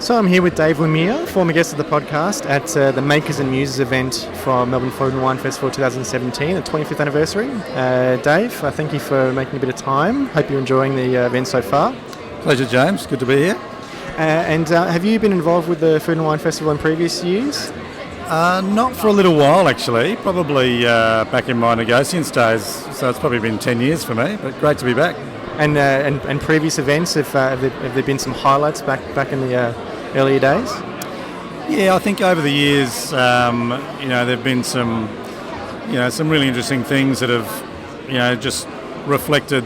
So I'm here with Dave LeMire, former guest of the podcast, at the Makers Muses event for Melbourne Food Wine Festival 2017, the 25th anniversary. Dave, thank you for making a bit of time. Hope you're enjoying the event so far. Pleasure, James. Good to be here. And have you been involved with the Food and Wine Festival in previous years? Not for a little while, actually. Probably back in my negotiants days. So it's probably been 10 years for me, but great to be back. And previous events, have there been some highlights back in the earlier days? Yeah, I think over the years, there've been some really interesting things that have, just reflected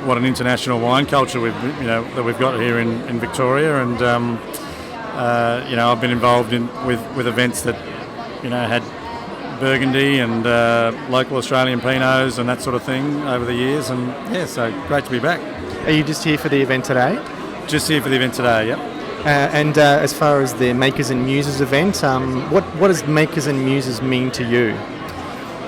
what an international wine culture that we've got here in Victoria, and I've been involved with events that had Burgundy and local Australian Pinots and that sort of thing over the years, and yeah, so great to be back. Are you just here for the event today? Just here for the event today, yep. And as far as the Makers and Muses event, what does Makers and Muses mean to you?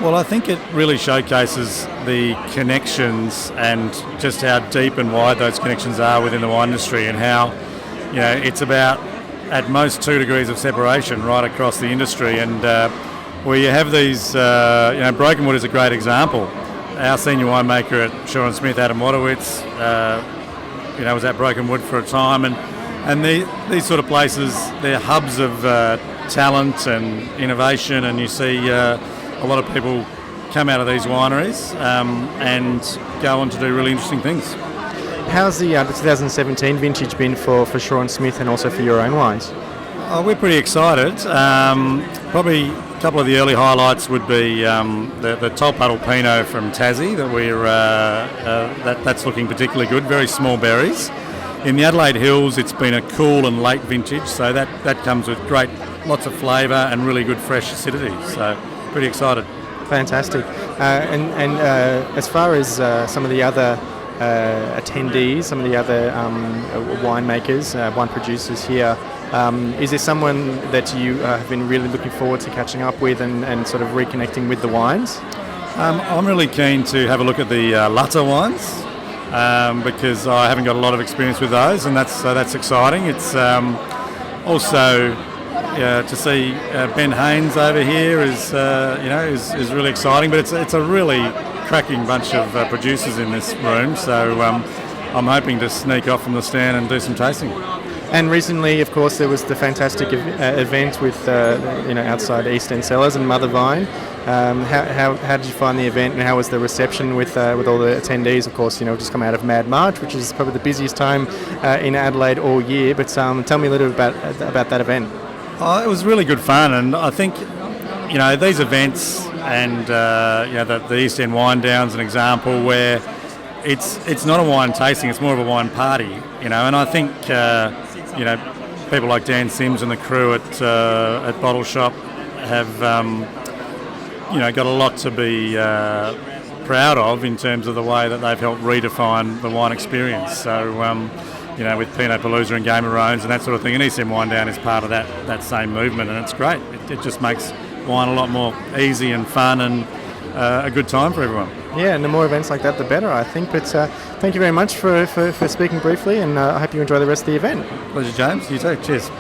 Well, I think it really showcases the connections and just how deep and wide those connections are within the wine industry, and how it's about at most 2 degrees of separation right across the industry, and where you have these, Brokenwood is a great example. Our senior winemaker at Shaw & Smith, Adam Wadowitz, was at Brokenwood for a time, and these sort of places, they're hubs of talent and innovation, and you see a lot of people come out of these wineries and go on to do really interesting things. How's the 2017 vintage been for Shaw & Smith and also for your own wines? Oh, we're pretty excited. Probably a couple of the early highlights would be the Tol Puddle Pinot from Tassie that's looking particularly good. Very small berries. In the Adelaide Hills, it's been a cool and late vintage, so that comes with lots of flavour and really good fresh acidity. So pretty excited. Fantastic. And as far as some of the other attendees, some of the other winemakers, wine producers here, is there someone that you have been really looking forward to catching up with and sort of reconnecting with the wines? I'm really keen to have a look at the Lutta wines, because I haven't got a lot of experience with those, and that's exciting. It's also to see Ben Haynes over here is really exciting, but it's a really cracking bunch of producers in this room, so I'm hoping to sneak off from the stand and do some tasting. And recently, of course, there was the fantastic event with outside East End Cellars and Mother Vine. How did you find the event, and how was the reception with all the attendees? Of course, just come out of Mad March, which is probably the busiest time in Adelaide all year. But tell me a little bit about that event. Oh, it was really good fun, and I think these events and the East End Wine Down's an example where it's not a wine tasting; it's more of a wine party. And I think people like Dan Sims and the crew at Bottle Shop have got a lot to be proud of in terms of the way that they've helped redefine the wine experience. So with Pinot Palooza and Game of Thrones and that sort of thing, and East End Wine Down is part of that same movement, and it's great. It just makes wine a lot more easy and fun and a good time for everyone. Yeah, and the more events like that, the better, I think. But thank you very much for speaking briefly, and I hope you enjoy the rest of the event. Pleasure, James. You too. Cheers.